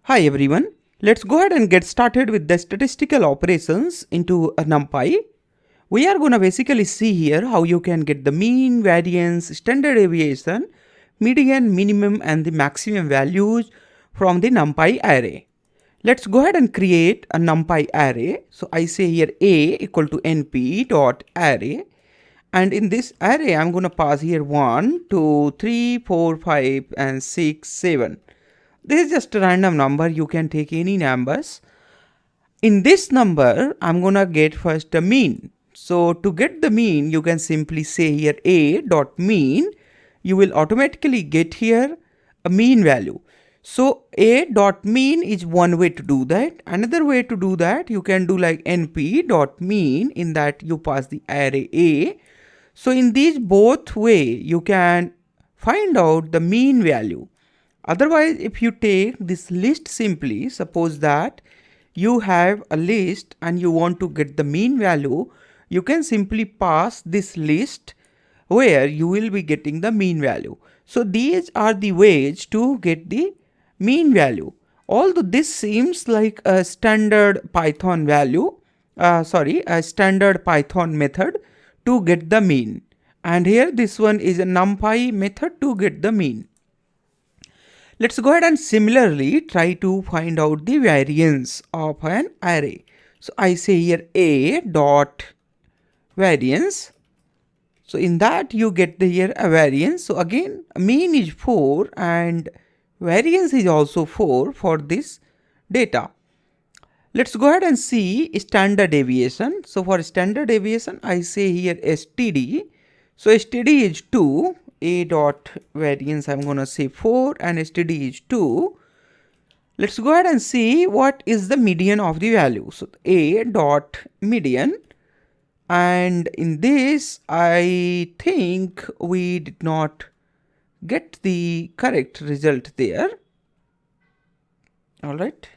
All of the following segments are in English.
Hi everyone, let's go ahead and get started with the statistical operations into a Numpy. We are going to basically see here how you can get the mean, variance, standard deviation, median, minimum and the maximum values from the Numpy array. Let's go ahead and create a Numpy array. So I say here a equal to np dot array, and in this array I'm going to pass here 1, 2, 3, 4, 5 and 6, 7. This is just a random number, you can take any numbers. In this number, I'm gonna get first a mean. So to get the mean, you can simply say here a dot mean. You will automatically get here a mean value. So a dot mean is one way to do that. Another way to do that, you can do like np dot mean, in that you pass the array a. So in these both way, you can find out the mean value. Otherwise, if you take this list simply, suppose that you have a list and you want to get the mean value, you can simply pass this list where you will be getting the mean value. So these are the ways to get the mean value. Although this seems like a standard Python value, a standard Python method to get the mean. And here this one is a Numpy method to get the mean. Let's go ahead and similarly try to find out the variance of an array. So I say here a dot variance. So in that you get here a variance. So again, mean is 4 and variance is also 4 for this data. Let's go ahead and see standard deviation. So for standard deviation, I say here std. So std is 2. A dot variance, I'm gonna say 4 and std is 2. Let's go ahead and see what is the median of the value. So a dot median, and in this I think we did not get the correct result there. All right.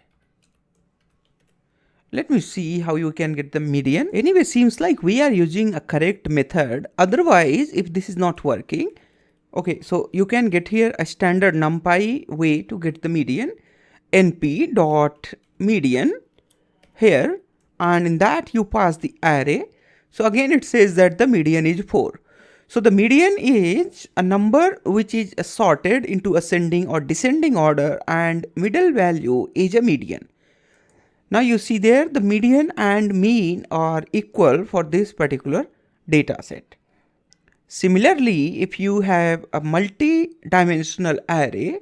Let me see how you can get the median. Anyway, seems like we are using a correct method. Otherwise, if this is not working, okay, so you can get here a standard Numpy way to get the median, np dot median here, and in that you pass the array. So again it says that the median is 4. So the median is a number which is sorted into ascending or descending order, and middle value is a median. Now you see there the median and mean are equal for this particular data set. Similarly, if you have a multi-dimensional array,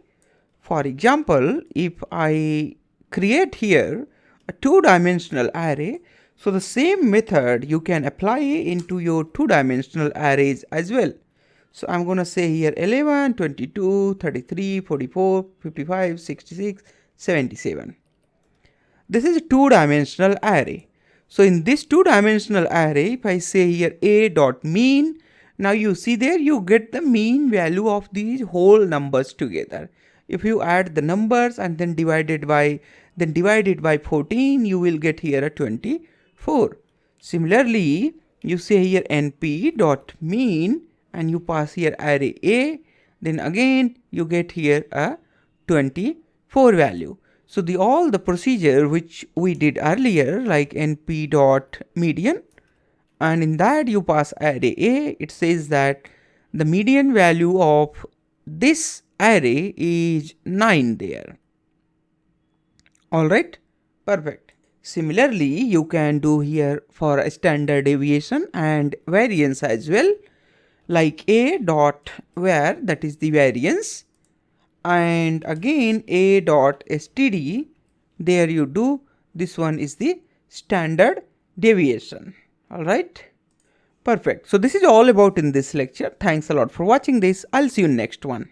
for example, if I create here a 2-dimensional array, so the same method you can apply into your 2-dimensional arrays as well. So I'm going to say here 11, 22, 33, 44, 55, 66, 77. This is a 2-dimensional array. So in this 2-dimensional array, if I say here a dot mean, now you see there you get the mean value of these whole numbers together. If you add the numbers and then divided by 14, you will get here a 24. Similarly, you say here np dot mean and you pass here array a, then again you get here a 24 value. So all the procedure which we did earlier, like np dot median, and in that you pass array a, it says that the median value of this array is 9 there. Alright, perfect. Similarly, you can do here for a standard deviation and variance as well, like a dot var, that is the variance, and again a dot std, there you do, this one is the standard deviation. Alright, perfect. So this is all about in this lecture. Thanks a lot for watching this. I'll see you in next one.